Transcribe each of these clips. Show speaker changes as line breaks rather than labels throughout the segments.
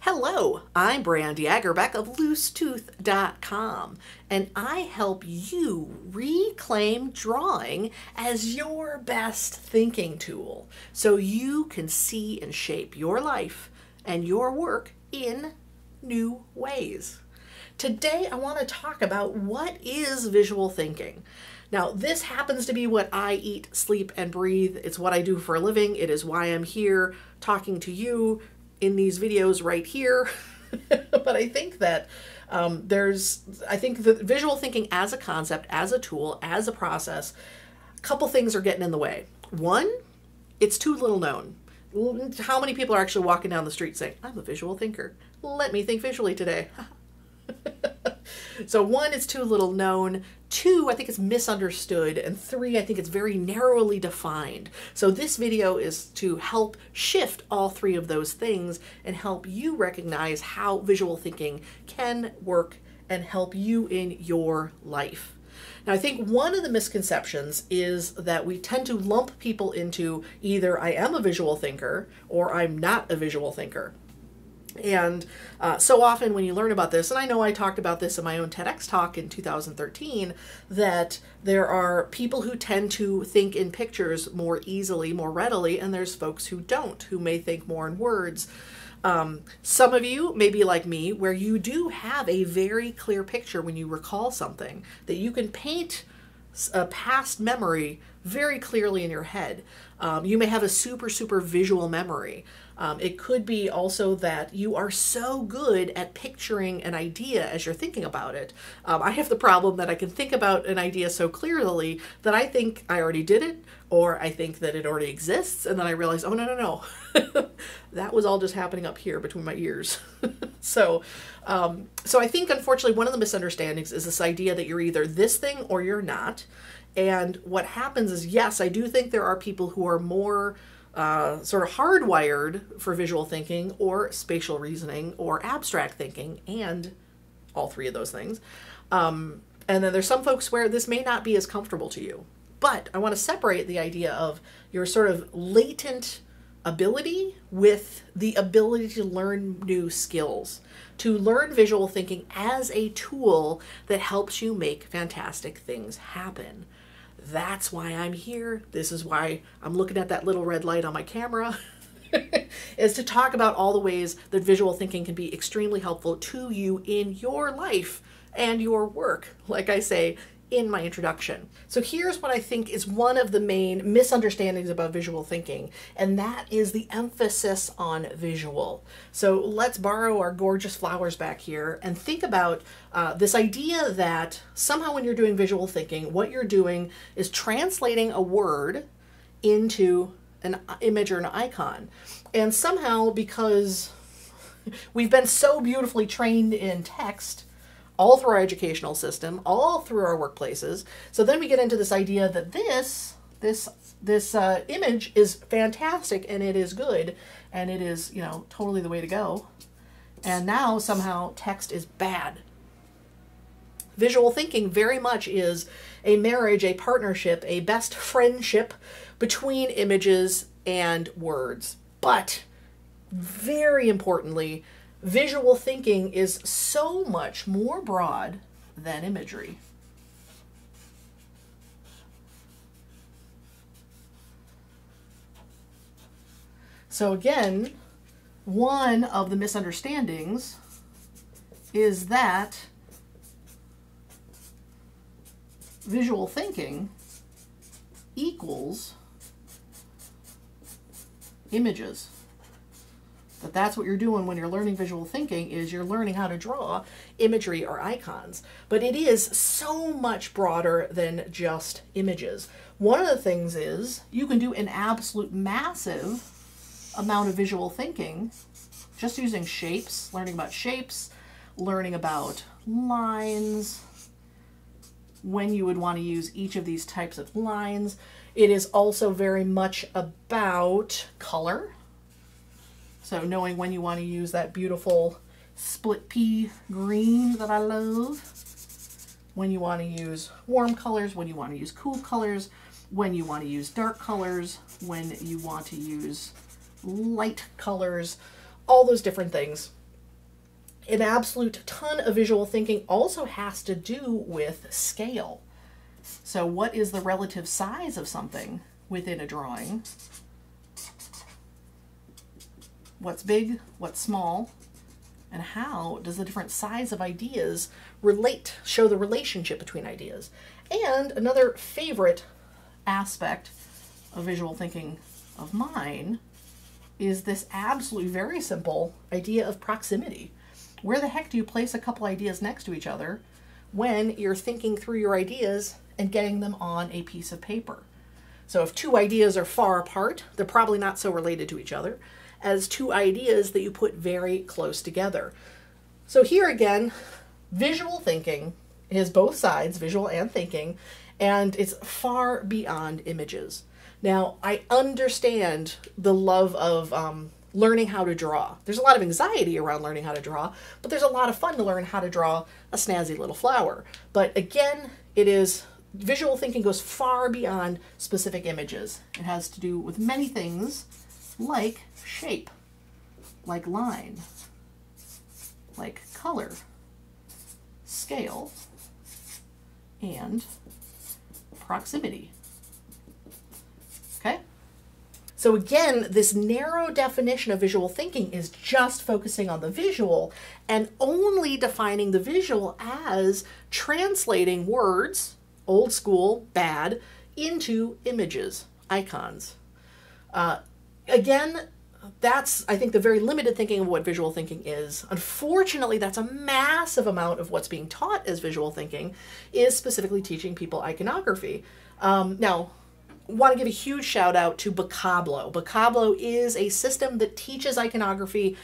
Hello, I'm Brandy Agerbeck of LooseTooth.com, and I help you reclaim drawing as your best thinking tool so you can see and shape your life and your work in new ways. Today, I want to talk about what is visual thinking. Now, this happens to be what I eat, sleep, and breathe. It's what I do for a living. It is why I'm here talking to you in these videos right here. But I think that I think that visual thinking as a concept, as a tool, as a process, a couple things are getting in the way. One, it's too little known. How many people are actually walking down the street saying, I'm a visual thinker. Let me think visually today. So one, it's too little known. Two, I think it's misunderstood. And three, I think it's very narrowly defined. So this video is to help shift all three of those things and help you recognize how visual thinking can work and help you in your life. Now, I think one of the misconceptions is that we tend to lump people into either I am a visual thinker or I'm not a visual thinker. And so often when you learn about this, and I know I talked about this in my own TEDx talk in 2013, that there are people who tend to think in pictures more easily, more readily, and there's folks who don't, who may think more in words. Some of you may be like me, where you do have a very clear picture when you recall something, that you can paint a past memory very clearly in your head. You may have a super visual memory. It could be also that you are so good at picturing an idea as you're thinking about it. I have the problem that I can think about an idea so clearly that I think I already did it, or I think that it already exists, and then I realize, oh, no. That was all just happening up here between my ears. So I think, unfortunately, one of the misunderstandings is this idea that you're either this thing or you're not. And what happens is, yes, I do think there are people who are more sort of hardwired for visual thinking or spatial reasoning or abstract thinking, and all three of those things. And then there's some folks where this may not be as comfortable to you. But I want to separate the idea of your sort of latent ability with the ability to learn new skills, to learn visual thinking as a tool that helps you make fantastic things happen. That's why I'm here. This is why I'm looking at that little red light on my camera, is to talk about all the ways that visual thinking can be extremely helpful to you in your life and your work, like I say in my introduction. So here's what I think is one of the main misunderstandings about visual thinking, and that is the emphasis on visual. So let's borrow our gorgeous flowers back here and think about this idea that somehow when you're doing visual thinking, what you're doing is translating a word into an image or an icon. And somehow, because we've been so beautifully trained in text, all through our educational system, all through our workplaces. So then we get into this idea that this image is fantastic and it is good and it is, totally the way to go. And now somehow text is bad. Visual thinking very much is a marriage, a partnership, a best friendship between images and words. But very importantly, visual thinking is so much more broad than imagery. So again, one of the misunderstandings is that visual thinking equals images. That's what you're doing when you're learning visual thinking, is you're learning how to draw imagery or icons. But it is so much broader than just images. One of the things is you can do an absolute massive amount of visual thinking just using shapes, learning about shapes, learning about lines, when you would want to use each of these types of lines. It is also very much about color. So knowing when you want to use that beautiful split pea green that I love, when you want to use warm colors, when you want to use cool colors, when you want to use dark colors, when you want to use light colors, all those different things. An absolute ton of visual thinking also has to do with scale. So what is the relative size of something within a drawing? What's big, what's small, and how does the different size of ideas relate, show the relationship between ideas? And another favorite aspect of visual thinking of mine is this absolutely very simple idea of proximity. Where the heck do you place a couple ideas next to each other when you're thinking through your ideas and getting them on a piece of paper? So if two ideas are far apart, they're probably not so related to each other as two ideas that you put very close together. So here again, visual thinking is both sides, visual and thinking, and it's far beyond images. Now, I understand the love of learning how to draw. There's a lot of anxiety around learning how to draw, but there's a lot of fun to learn how to draw a snazzy little flower. But again, visual thinking goes far beyond specific images. It has to do with many things like shape, like line, like color, scale, and proximity. Okay? So again, this narrow definition of visual thinking is just focusing on the visual and only defining the visual as translating words, old school, bad, into images, icons. Again, that's, I think, the very limited thinking of what visual thinking is. Unfortunately, that's a massive amount of what's being taught as visual thinking, is specifically teaching people iconography. Now, want to give a huge shout out to Vocablo. Vocablo is a system that teaches iconography,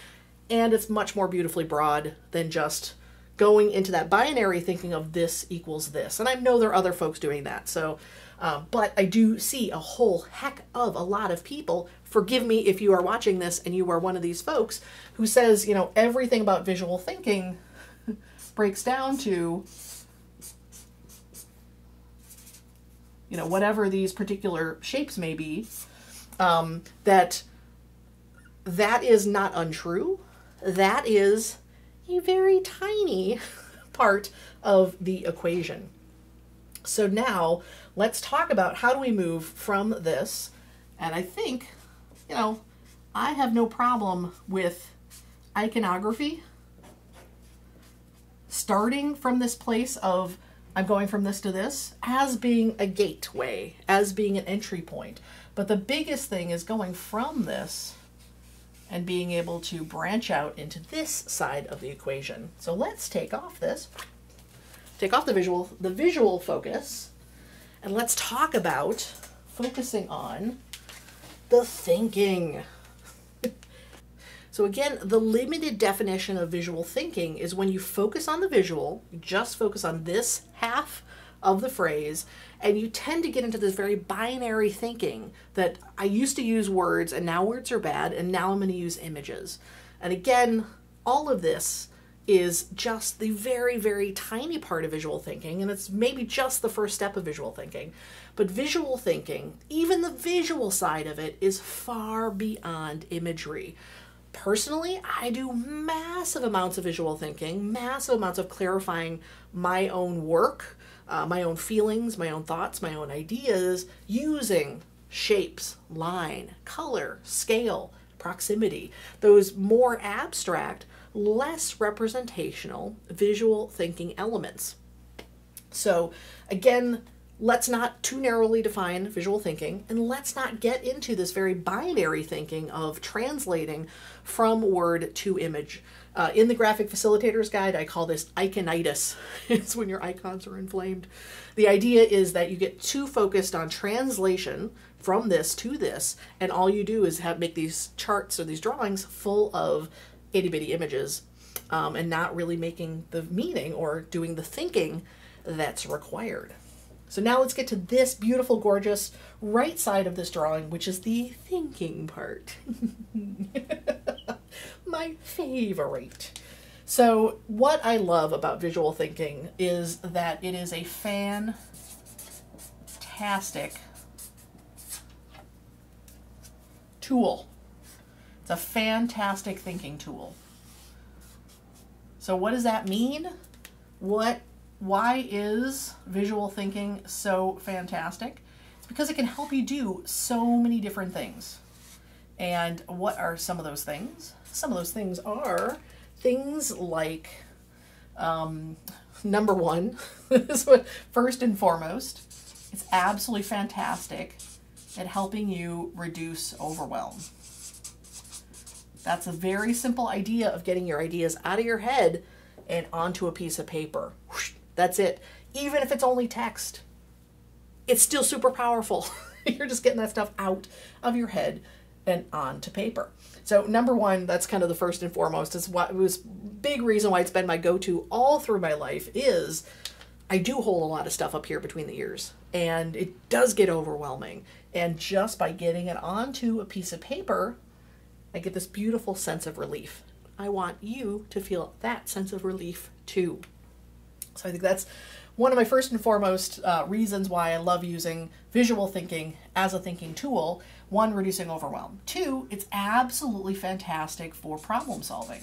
and it's much more beautifully broad than just going into that binary thinking of this equals this. And I know there are other folks doing that. So, but I do see a whole heck of a lot of people, forgive me if you are watching this and you are one of these folks who says, you know, everything about visual thinking breaks down to, you know, whatever these particular shapes may be, that is not untrue. That is a very tiny part of the equation. So now let's talk about how do we move from this. And I think, you know, I have no problem with iconography starting from this place of I'm going from this to this as being a gateway, as being an entry point. But the biggest thing is going from this and being able to branch out into this side of the equation. So let's take off this, take off the visual focus, and let's talk about focusing on the thinking. So again, the limited definition of visual thinking is when you focus on the visual, you just focus on this half of the phrase, and you tend to get into this very binary thinking that I used to use words and now words are bad and now I'm going to use images. And again, all of this is just the very, very tiny part of visual thinking, and it's maybe just the first step of visual thinking. But visual thinking, even the visual side of it, is far beyond imagery. Personally, I do massive amounts of visual thinking, massive amounts of clarifying my own work, my own feelings, my own thoughts, my own ideas, using shapes, line, color, scale, proximity, those more abstract, less representational visual thinking elements. So again, let's not too narrowly define visual thinking, and let's not get into this very binary thinking of translating from word to image. In the Graphic Facilitators Guide, I call this iconitis. It's when your icons are inflamed. The idea is that you get too focused on translation from this to this, and all you do is make these charts or these drawings full of itty-bitty images, and not really making the meaning or doing the thinking that's required. So now let's get to this beautiful, gorgeous right side of this drawing, which is the thinking part. My favorite. So what I love about visual thinking is that it is a fantastic tool. It's a fantastic thinking tool. So what does that mean? Why is visual thinking so fantastic? It's because it can help you do so many different things. And what are some of those things? Some of those things are things like, number one, this is what, first and foremost, it's absolutely fantastic at helping you reduce overwhelm. That's a very simple idea of getting your ideas out of your head and onto a piece of paper. That's it. Even if it's only text, it's still super powerful. You're just getting that stuff out of your head and onto paper. So number one, that's kind of the first and foremost. It's what was big reason why it's been my go-to all through my life is I do hold a lot of stuff up here between the ears, and it does get overwhelming. And just by getting it onto a piece of paper, I get this beautiful sense of relief. I want you to feel that sense of relief too. So I think that's one of my first and foremost reasons why I love using visual thinking as a thinking tool. One, reducing overwhelm. Two, it's absolutely fantastic for problem solving.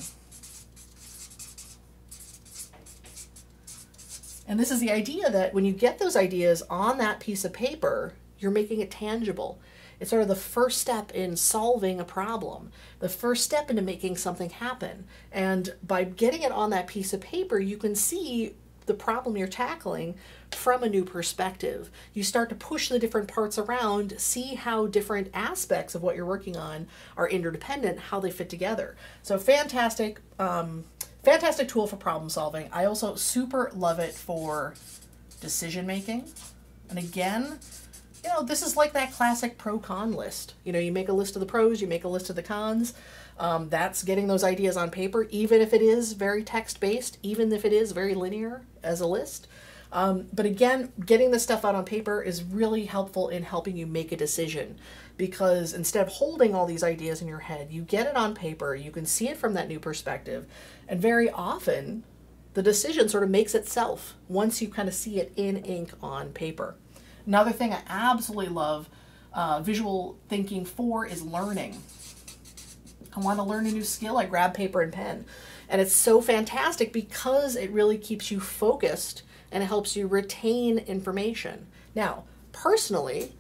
And this is the idea that when you get those ideas on that piece of paper, you're making it tangible. It's sort of the first step in solving a problem, the first step into making something happen. And by getting it on that piece of paper, you can see the problem you're tackling from a new perspective. You start to push the different parts around, see how different aspects of what you're working on are interdependent, how they fit together. So fantastic, fantastic tool for problem solving. I also super love it for decision making. And again, you know, this is like that classic pro-con list. You know, you make a list of the pros, you make a list of the cons. That's getting those ideas on paper, even if it is very text-based, even if it is very linear as a list. But again, getting this stuff out on paper is really helpful in helping you make a decision, because instead of holding all these ideas in your head, you get it on paper, you can see it from that new perspective, and very often the decision sort of makes itself once you kind of see it in ink on paper. Another thing I absolutely love visual thinking for is learning. I want to learn a new skill, I grab paper and pen. And it's so fantastic because it really keeps you focused and it helps you retain information. Now, personally,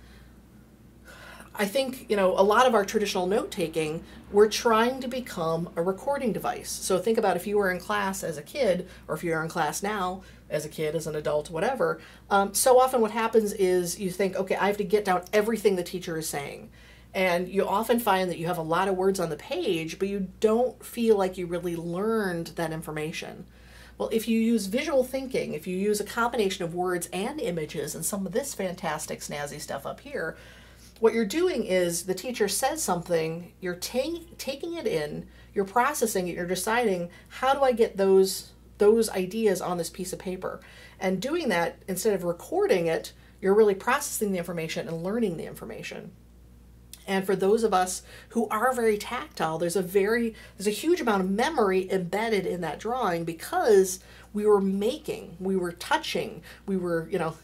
I think, you know, a lot of our traditional note-taking, we're trying to become a recording device. So think about if you were in class as a kid, or if you're in class now as a kid, as an adult, whatever. So often what happens is you think, okay, I have to get down everything the teacher is saying. And you often find that you have a lot of words on the page, but you don't feel like you really learned that information. Well, if you use visual thinking, if you use a combination of words and images and some of this fantastic snazzy stuff up here, what you're doing is the teacher says something, you're taking it in, you're processing it, you're deciding, how do I get those ideas on this piece of paper? And doing that, instead of recording it, you're really processing the information and learning the information. And for those of us who are very tactile, there's a huge amount of memory embedded in that drawing because we were making, we were touching, we were, you know,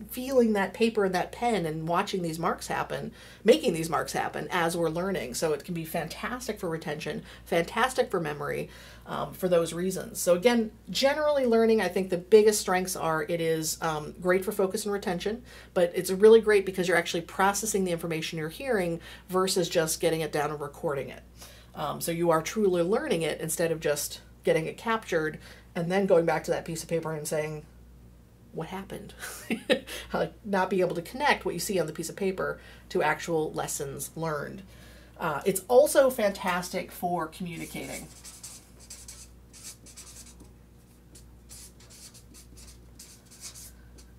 feeling that paper and that pen and watching these marks happen, making these marks happen as we're learning. So it can be fantastic for retention, fantastic for memory, for those reasons. So again, generally learning, I think the biggest strengths are it is great for focus and retention, but it's really great because you're actually processing the information you're hearing versus just getting it down and recording it. So you are truly learning it instead of just getting it captured and then going back to that piece of paper and saying, what happened? Not be able to connect what you see on the piece of paper to actual lessons learned. It's also fantastic for communicating.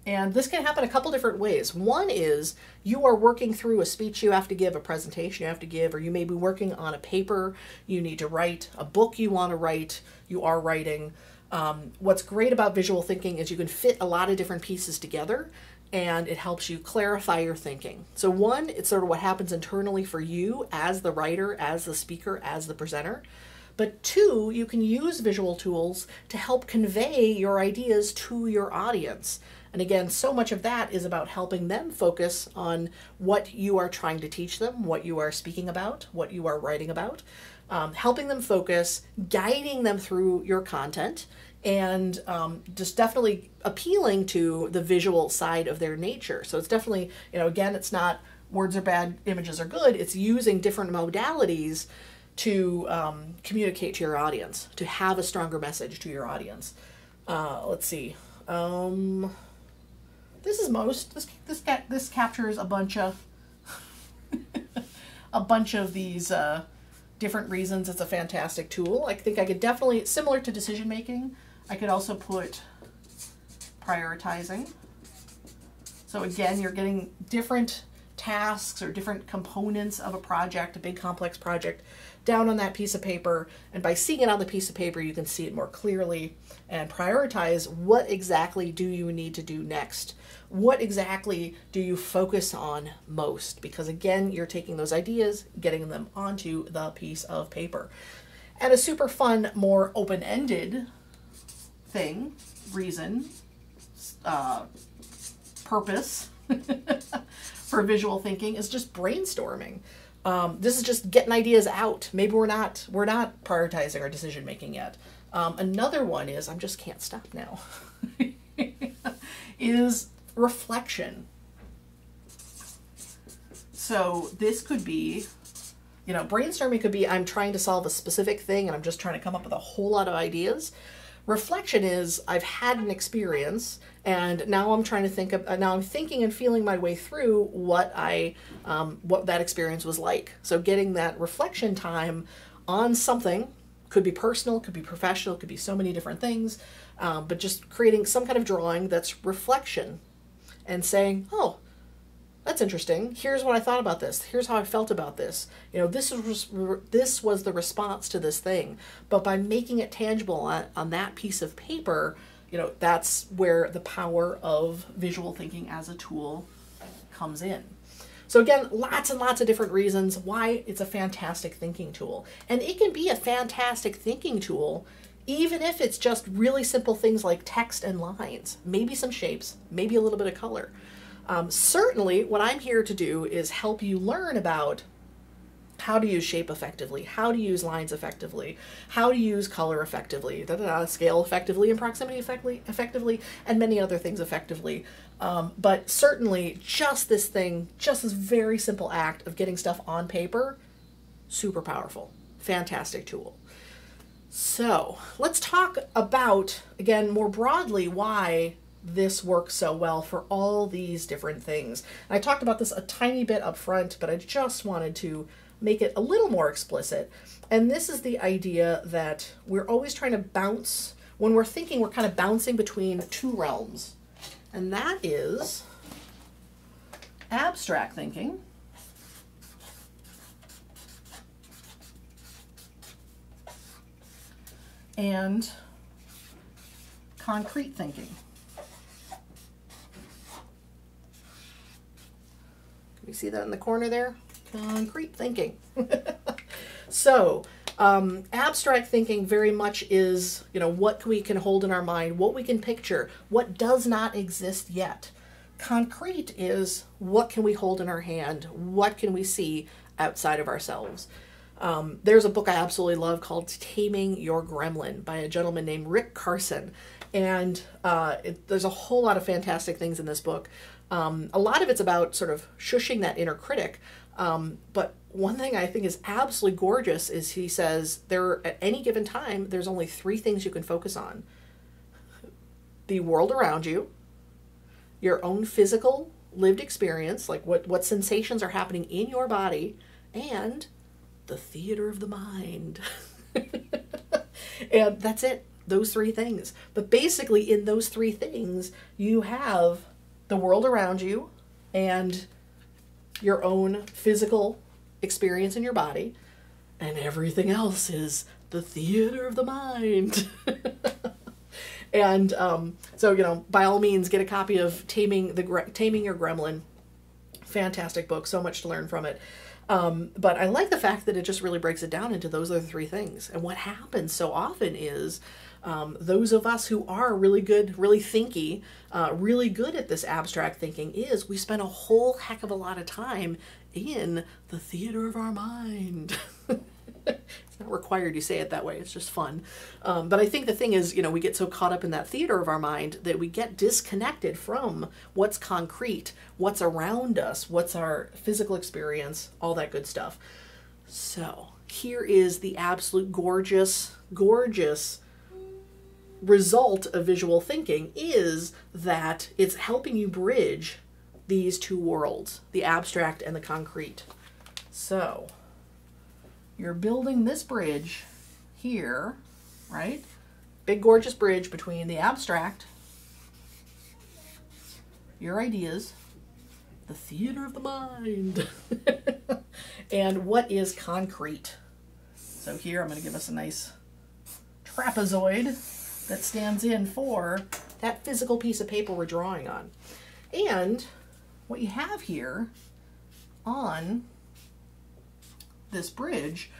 And this can happen a couple different ways. One is you are working through a speech you have to give, a presentation you have to give, or you may be working on a paper you need to write, a book you want to write, you are writing. What's great about visual thinking is you can fit a lot of different pieces together and it helps you clarify your thinking. So one, it's sort of what happens internally for you as the writer, as the speaker, as the presenter. But two, you can use visual tools to help convey your ideas to your audience. And again, so much of that is about helping them focus on what you are trying to teach them, what you are speaking about, what you are writing about. helping them focus, guiding them through your content, and just definitely appealing to the visual side of their nature. So it's definitely, again, it's not words are bad, images are good. It's using different modalities to communicate to your audience, to have a stronger message to your audience. Let's see. This is most. This captures a bunch of these different reasons. It's a fantastic tool. I think I could definitely, similar to decision making, I could also put prioritizing. So again, you're getting different tasks or different components of a project, a big complex project, down on that piece of paper, and by seeing it on the piece of paper you can see it more clearly and prioritize what exactly do you need to do next. What exactly do you focus on most? Because again, you're taking those ideas, getting them onto the piece of paper. And a super fun, more open-ended reason, purpose for visual thinking is just brainstorming. This is just getting ideas out. Maybe we're not prioritizing our decision making yet. Another one is, I just can't stop now, is reflection. So this could be, brainstorming could be, I'm trying to solve a specific thing and I'm just trying to come up with a whole lot of ideas. Reflection is, I've had an experience and now I'm trying to think of, now I'm thinking and feeling my way through what that experience was like. So getting that reflection time on something, could be personal, could be professional, could be so many different things, but just creating some kind of drawing that's reflection and saying, oh, that's interesting. Here's what I thought about this. Here's how I felt about this. This was the response to this thing. But by making it tangible on that piece of paper, that's where the power of visual thinking as a tool comes in. So again, lots and lots of different reasons why it's a fantastic thinking tool. And it can be a fantastic thinking tool even if it's just really simple things like text and lines, maybe some shapes, maybe a little bit of color. Certainly, what I'm here to do is help you learn about how to use shape effectively, how to use lines effectively, how to use color effectively, scale effectively, and proximity effectively, and many other things effectively. But certainly, just this very simple act of getting stuff on paper, super powerful, fantastic tool. So let's talk about, again, more broadly, why this works so well for all these different things. And I talked about this a tiny bit up front, but I just wanted to make it a little more explicit. And this is the idea that we're always trying to bounce, when we're thinking, we're kind of bouncing between two realms. And that is abstract thinking and concrete thinking. Can you see that in the corner there? Concrete thinking. So, abstract thinking very much is, what we can hold in our mind, what we can picture, what does not exist yet. Concrete is, what can we hold in our hand? What can we see outside of ourselves? There's a book I absolutely love called Taming Your Gremlin by a gentleman named Rick Carson. And there's a whole lot of fantastic things in this book. A lot of it's about sort of shushing that inner critic. But one thing I think is absolutely gorgeous is he says at any given time, there's only 3 things you can focus on. The world around you, your own physical lived experience, like what sensations are happening in your body, and the theater of the mind. And that's it, those 3 things. But basically in those 3 things, you have the world around you and your own physical experience in your body, and everything else is the theater of the mind. And so, by all means, get a copy of Taming Your Gremlin. Fantastic book, so much to learn from it. But I like the fact that it just really breaks it down into those are the 3 things. And what happens so often is those of us who are really good, really thinky, really good at this abstract thinking is we spend a whole heck of a lot of time in the theater of our mind. It's not required you say it that way. It's just fun. But I think the thing is, we get so caught up in that theater of our mind that we get disconnected from what's concrete, what's around us, what's our physical experience, all that good stuff. So here is the absolute gorgeous, gorgeous result of visual thinking, is that it's helping you bridge these two worlds, the abstract and the concrete. So you're building this bridge here, right? Big gorgeous bridge between the abstract, your ideas, the theater of the mind, and what is concrete. So here I'm going to give us a nice trapezoid that stands in for that physical piece of paper we're drawing on. And what you have here on this bridge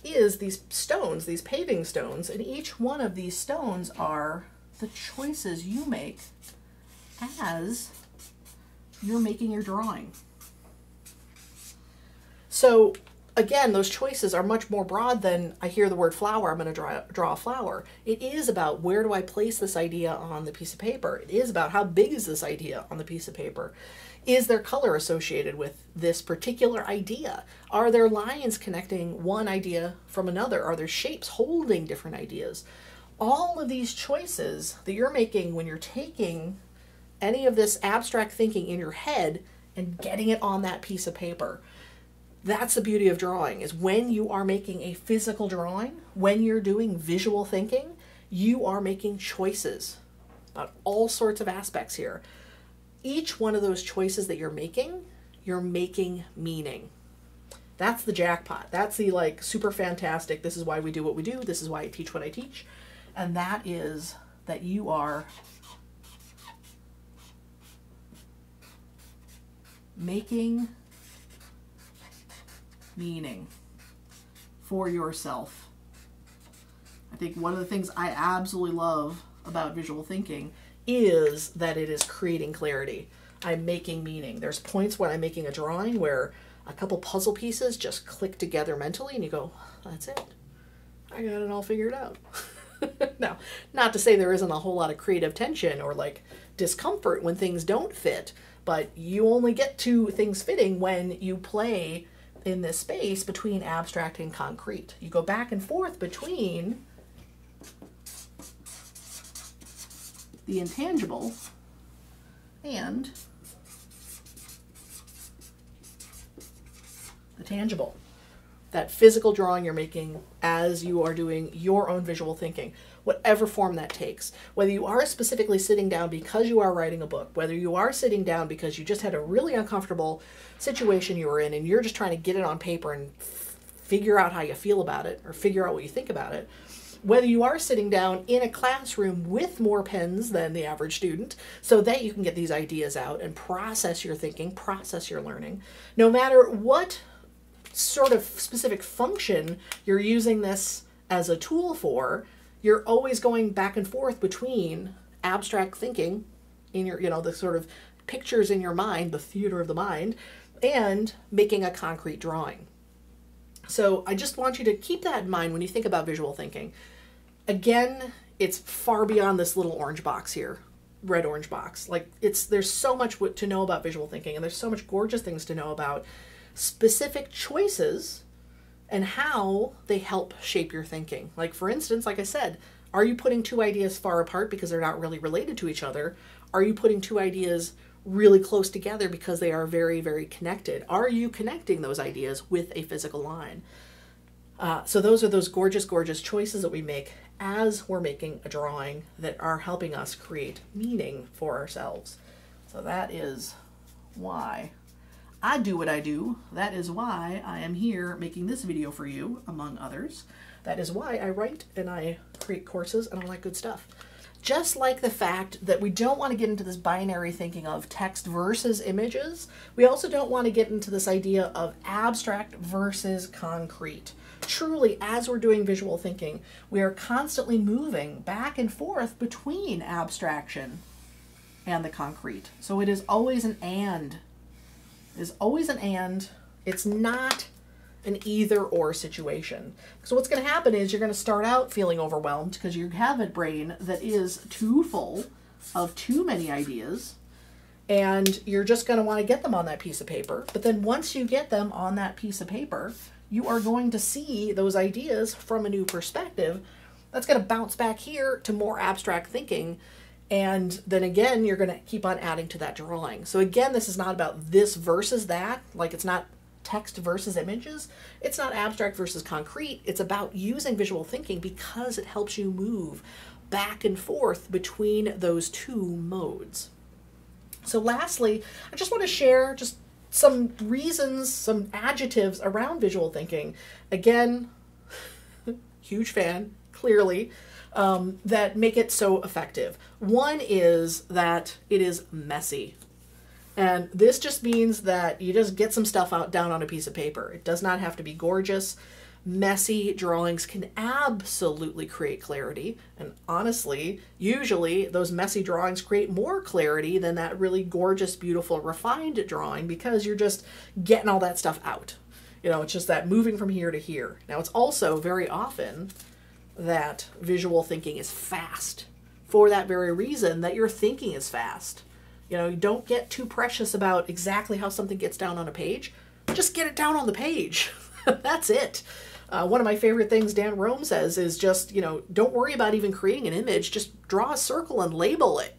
is these stones, these paving stones, and each one of these stones are the choices you make as you're making your drawing. So again, those choices are much more broad than I hear the word flower, I'm going to draw a flower. It is about, where do I place this idea on the piece of paper? It is about, how big is this idea on the piece of paper? Is there color associated with this particular idea? Are there lines connecting one idea from another? Are there shapes holding different ideas? All of these choices that you're making when you're taking any of this abstract thinking in your head and getting it on that piece of paper. That's the beauty of drawing, is when you are making a physical drawing, when you're doing visual thinking, you are making choices about all sorts of aspects here. Each one of those choices that you're making meaning. That's the jackpot. That's the like super fantastic, this is why we do what we do, this is why I teach what I teach. And that is that you are making meaning for yourself. I think one of the things I absolutely love about visual thinking is that it is creating clarity. I'm making meaning. There's points when I'm making a drawing where a couple puzzle pieces just click together mentally and you go, that's it. I got it all figured out. Now, not to say there isn't a whole lot of creative tension or like discomfort when things don't fit, but you only get to things fitting when you play in this space between abstract and concrete. You go back and forth between the intangible and the tangible. That physical drawing you're making as you are doing your own visual thinking, whatever form that takes. Whether you are specifically sitting down because you are writing a book, whether you are sitting down because you just had a really uncomfortable situation you were in and you're just trying to get it on paper and figure out how you feel about it or figure out what you think about it. Whether you are sitting down in a classroom with more pens than the average student so that you can get these ideas out and process your thinking, process your learning. No matter what sort of specific function you're using this as a tool for, you're always going back and forth between abstract thinking in your, the sort of pictures in your mind, the theater of the mind, and making a concrete drawing. So I just want you to keep that in mind when you think about visual thinking. Again, it's far beyond this little orange box here, red orange box. Like there's so much to know about visual thinking, and there's so much gorgeous things to know about specific choices and how they help shape your thinking. Like for instance, like I said, are you putting two ideas far apart because they're not really related to each other? Are you putting two ideas really close together because they are very, very connected? Are you connecting those ideas with a physical line? So those are those gorgeous, gorgeous choices that we make as we're making a drawing that are helping us create meaning for ourselves. So that is why I do what I do. That is why I am here making this video for you, among others. That is why I write and I create courses and all that good stuff. Just like the fact that we don't want to get into this binary thinking of text versus images, we also don't want to get into this idea of abstract versus concrete. Truly, as we're doing visual thinking, we are constantly moving back and forth between abstraction and the concrete. So it is always an and. It is always an and. It's not an either or situation. So what's going to happen is you're going to start out feeling overwhelmed because you have a brain that is too full of too many ideas, and you're just going to want to get them on that piece of paper. But then once you get them on that piece of paper, you are going to see those ideas from a new perspective. That's going to bounce back here to more abstract thinking. And then again, you're going to keep on adding to that drawing. So again, this is not about this versus that. Like, it's not text versus images. It's not abstract versus concrete. It's about using visual thinking because it helps you move back and forth between those two modes. So lastly, I just want to share just some reasons, some adjectives around visual thinking. Again, huge fan, clearly, that make it so effective. One is that it is messy. And this just means that you just get some stuff out down on a piece of paper. It does not have to be gorgeous. Messy drawings can absolutely create clarity. And honestly, usually those messy drawings create more clarity than that really gorgeous, beautiful, refined drawing because you're just getting all that stuff out. You know, it's just that moving from here to here. Now, it's also very often that visual thinking is fast for that very reason that your thinking is fast. You know, you don't get too precious about exactly how something gets down on a page. Just get it down on the page. That's it. One of my favorite things Dan Rome says is just, you know, don't worry about even creating an image. Just draw a circle and label it.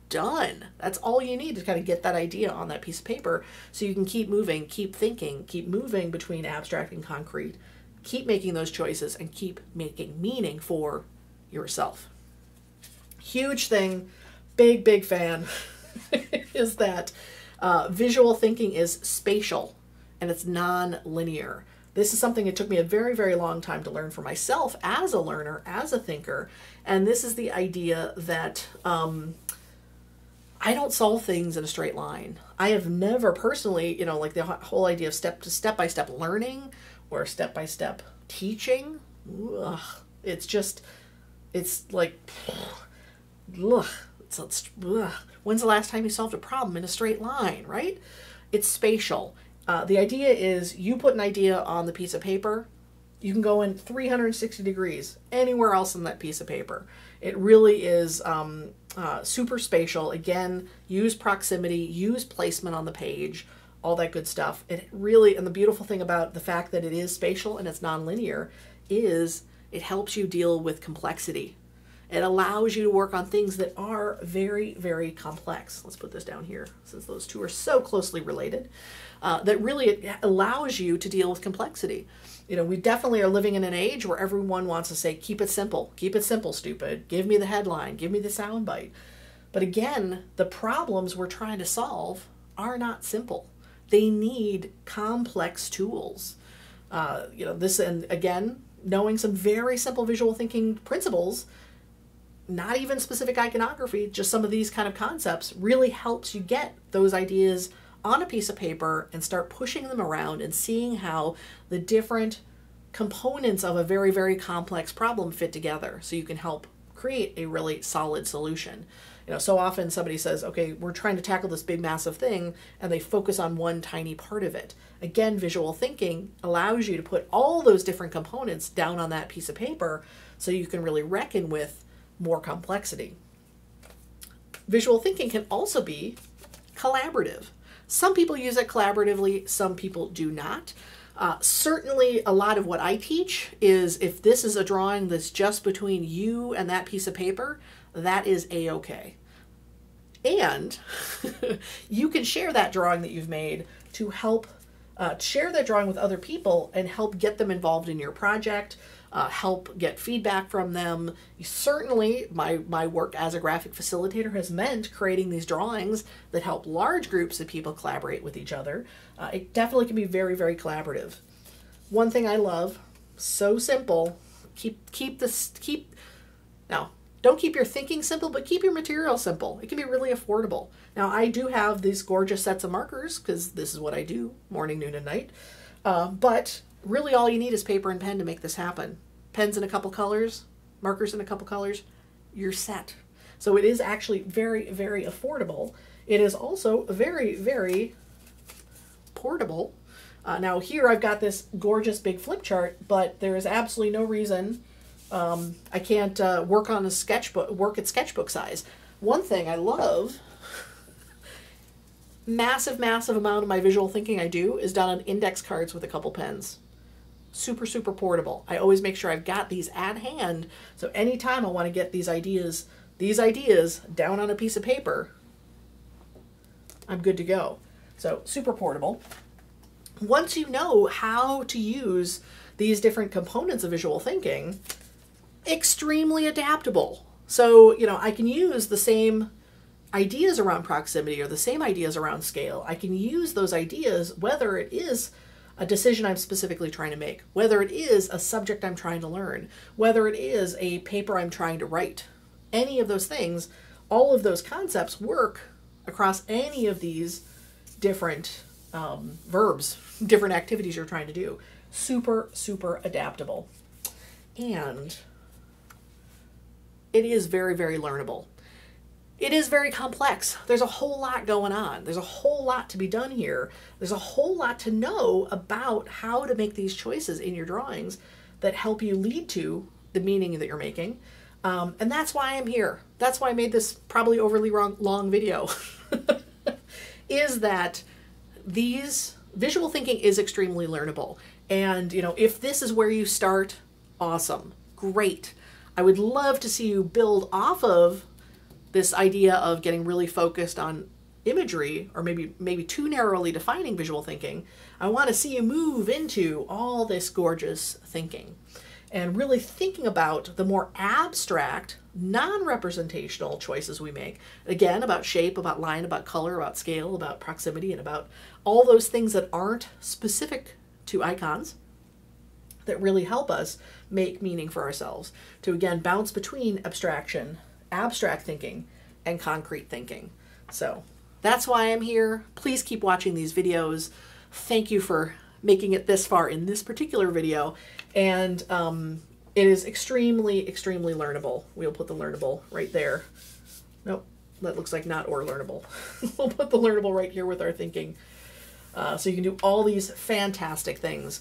Done. That's all you need to kind of get that idea on that piece of paper so you can keep moving, keep thinking, keep moving between abstract and concrete, keep making those choices, and keep making meaning for yourself. Huge thing, big fan, is that visual thinking is spatial and it's non-linear. This is something it took me a very long time to learn for myself as a learner, as a thinker. And this is the idea that I don't solve things in a straight line. I have never personally, you know, like the whole idea of step-by-step learning or step-by-step teaching. Ugh, it's just, it's like, ugh, ugh. When's the last time you solved a problem in a straight line, right? It's spatial. The idea is you put an idea on the piece of paper, you can go in 360 degrees anywhere else on that piece of paper. It really is super spatial. Again, use proximity, use placement on the page, all that good stuff. It really, and the beautiful thing about the fact that it is spatial and it's nonlinear is it helps you deal with complexity. It allows you to work on things that are very complex. Let's put this down here since those two are so closely related. That really it allows you to deal with complexity. You know, we definitely are living in an age where everyone wants to say, keep it simple, stupid. Give me the headline, give me the soundbite. But again, the problems we're trying to solve are not simple. They need complex tools. You know, this, and again, knowing some very simple visual thinking principles, not even specific iconography, just some of these kind of concepts really helps you get those ideas on a piece of paper and start pushing them around and seeing how the different components of a very complex problem fit together so you can help create a really solid solution. You know, so often somebody says, okay, we're trying to tackle this big massive thing, and they focus on one tiny part of it. Again, visual thinking allows you to put all those different components down on that piece of paper so you can really reckon with more complexity. Visual thinking can also be collaborative. Some people use it collaboratively, some people do not. Certainly a lot of what I teach is if this is a drawing that's just between you and that piece of paper, that is a-okay. And you can share that drawing that you've made to help share that drawing with other people and help get them involved in your project, help get feedback from them. Certainly, my work as a graphic facilitator has meant creating these drawings that help large groups of people collaborate with each other. It definitely can be very collaborative. One thing I love, so simple, now, don't keep your thinking simple, but keep your material simple. It can be really affordable. Now, I do have these gorgeous sets of markers because this is what I do, morning, noon, and night. But really all you need is paper and pen to make this happen. Pens in a couple colors, markers in a couple colors, you're set. So it is actually very affordable. It is also very portable. Now here I've got this gorgeous big flip chart, but there is absolutely no reason I can't work on a sketchbook, work at sketchbook size. One thing I love, massive amount of my visual thinking I do is done on index cards with a couple pens. Super portable. I always make sure I've got these at hand, so anytime I want to get these ideas down on a piece of paper, I'm good to go. So super portable. Once you know how to use these different components of visual thinking, extremely adaptable. So, you know, I can use the same ideas around proximity or the same ideas around scale. I can use those ideas whether it is a decision I'm specifically trying to make, whether it is a subject I'm trying to learn, whether it is a paper I'm trying to write. Any of those things, all of those concepts work across any of these different verbs, different activities you're trying to do. Super adaptable. And it is very learnable. It is very complex. There's a whole lot going on. There's a whole lot to be done here. There's a whole lot to know about how to make these choices in your drawings that help you lead to the meaning that you're making. And that's why I'm here. That's why I made this probably overly long video, is that these visual thinking is extremely learnable. And, you know, if this is where you start, awesome, great. I would love to see you build off of this idea of getting really focused on imagery, or maybe too narrowly defining visual thinking. I want to see you move into all this gorgeous thinking and really thinking about the more abstract, non-representational choices we make. Again, about shape, about line, about color, about scale, about proximity, and about all those things that aren't specific to icons that really help us make meaning for ourselves. To again, bounce between abstraction, abstract thinking, and concrete thinking. So that's why I'm here. Please keep watching these videos. Thank you for making it this far in this particular video. And it is extremely learnable. We'll put the learnable right there. Nope, that looks like not or learnable. We'll put the learnable right here with our thinking. So you can do all these fantastic things.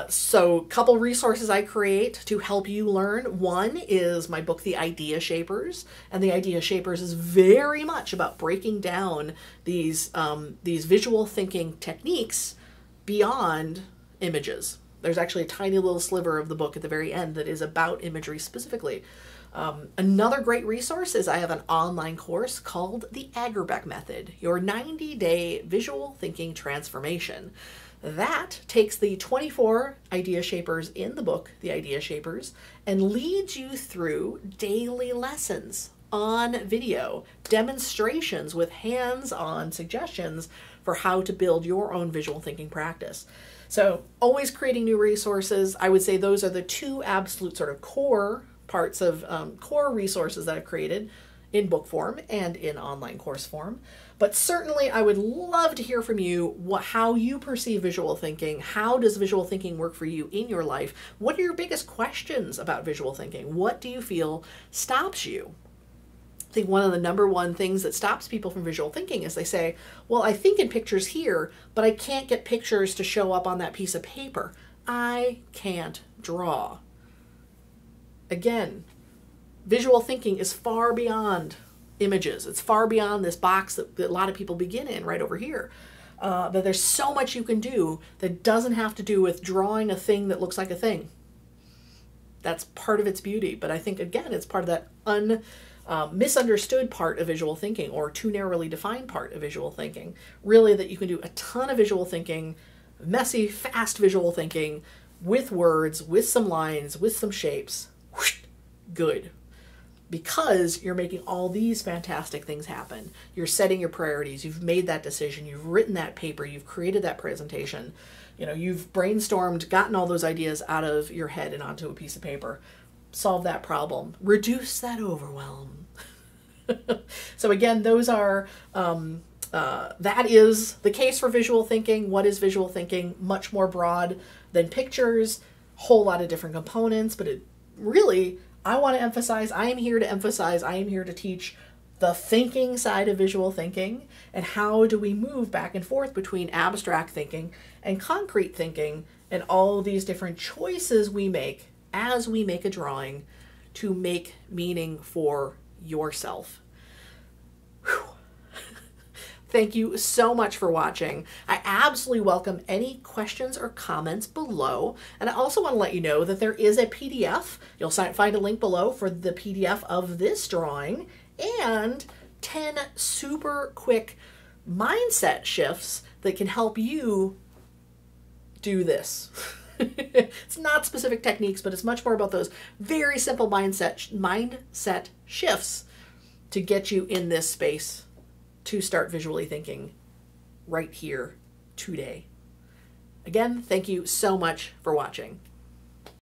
So a couple resources I create to help you learn. One is my book, The Idea Shapers. And The Idea Shapers is very much about breaking down these visual thinking techniques beyond images. There's actually a tiny little sliver of the book at the very end that is about imagery specifically. Another great resource is I have an online course called The Agerbeck Method, your 90-day visual thinking transformation. That takes the 24 idea shapers in the book, The Idea Shapers, and leads you through daily lessons on video, demonstrations with hands-on suggestions for how to build your own visual thinking practice. So always creating new resources. I would say those are the two absolute sort of core parts of core resources that I've created in book form and in online course form. But certainly I would love to hear from you how you perceive visual thinking. How does visual thinking work for you in your life? What are your biggest questions about visual thinking? What do you feel stops you? I think one of the number one things that stops people from visual thinking is they say, well, I think in pictures here, but I can't get pictures to show up on that piece of paper. I can't draw. Again, visual thinking is far beyond images. It's far beyond this box that a lot of people begin in right over here. That there's so much you can do that doesn't have to do with drawing a thing that looks like a thing. That's part of its beauty. But I think, again, it's part of that misunderstood part of visual thinking, or too narrowly defined part of visual thinking. Really, that you can do a ton of visual thinking, messy, fast visual thinking, with words, with some lines, with some shapes. Whoosh, good. Because you're making all these fantastic things happen. You're setting your priorities. You've made that decision. You've written that paper. You've created that presentation. You know, you've brainstormed, gotten all those ideas out of your head and onto a piece of paper. Solve that problem. Reduce that overwhelm. So again, those are, that is the case for visual thinking. What is visual thinking? Much more broad than pictures. Whole lot of different components, but it really, I want to emphasize, I am here to emphasize, I am here to teach the thinking side of visual thinking, and how do we move back and forth between abstract thinking and concrete thinking, and all these different choices we make as we make a drawing to make meaning for yourself. Whew. Thank you so much for watching. I absolutely welcome any questions or comments below. And I also want to let you know that there is a PDF. You'll find a link below for the PDF of this drawing and 10 super quick mindset shifts that can help you do this. It's not specific techniques, but it's much more about those very simple mindset shifts to get you in this space to start visually thinking right here today. Again, thank you so much for watching.